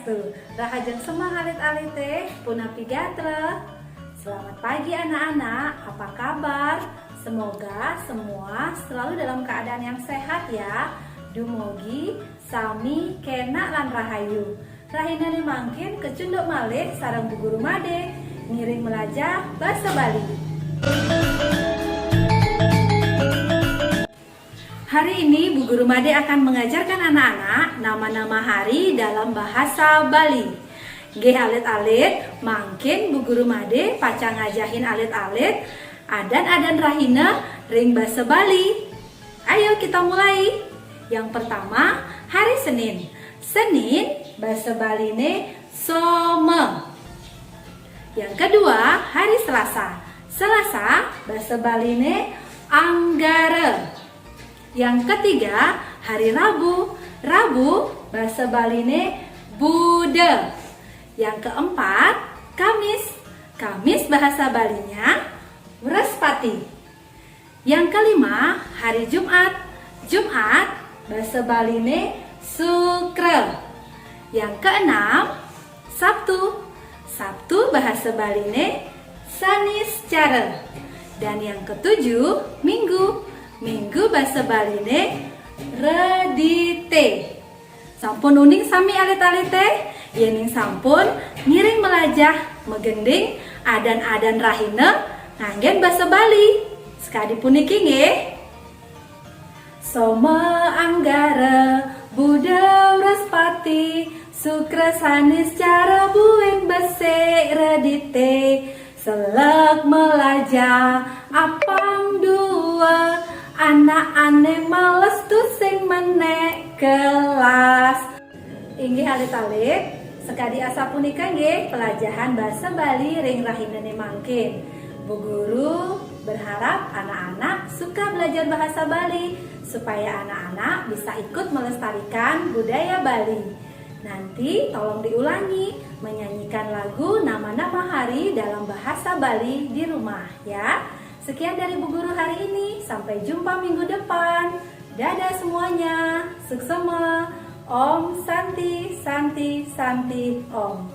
Swastiastu. Rahajeng semua alit-alit teh punapi gatra. Selamat pagi anak-anak, apa kabar? Semoga semua selalu dalam keadaan yang sehat ya. Dumugi sami kena lan rahayu. Rahina mangkin kecunduk malih sareng Bu Guru Made ngiring melajah bahasa Bali. Hari ini Bu Guru Made akan mengajarkan anak-anak nama-nama hari dalam bahasa Bali. Nggih alit-alit, mangkin Bu Guru Made pacang ngajahin alit-alit adan-adan rahina ring bahasa Bali. Ayo kita mulai. Yang pertama, hari Senin. Senin bahasa Baline Soma. Yang kedua, hari Selasa. Selasa bahasa Baline Anggara. Yang ketiga, hari Rabu. Rabu bahasa Baline Buddha. Yang keempat, Kamis. Kamis bahasa Balinya Wrespati. Yang kelima, hari Jumat. Jumat bahasa Baline Sukra. Yang keenam, Sabtu. Sabtu bahasa Baline Saniscara. Dan yang ketujuh, Minggu. Minggu bahasa Baline Redite. Sampun uning sami alit-alite, yening sampun ngiring melajah megending adan-adan rahina nganggen bahasa Bali. Sekadi puniki nggih. Soma Anggara Buddha Wrespati Sukra Saniscara Buin Base Redite Selek melajah apang dua anak ane males tuh sing menek kelas. Inggih alit-alit, sekadi asa punika nggih pelajaran bahasa Bali ring rahinane mangkin. Bu Guru berharap anak-anak suka belajar bahasa Bali supaya anak-anak bisa ikut melestarikan budaya Bali. Nanti tolong diulangi menyanyikan lagu nama-nama hari dalam bahasa Bali di rumah ya. Sekian dari Bu Guru hari ini, sampai jumpa minggu depan. Dadah semuanya, suksema. Om Santi Santi Santi Om.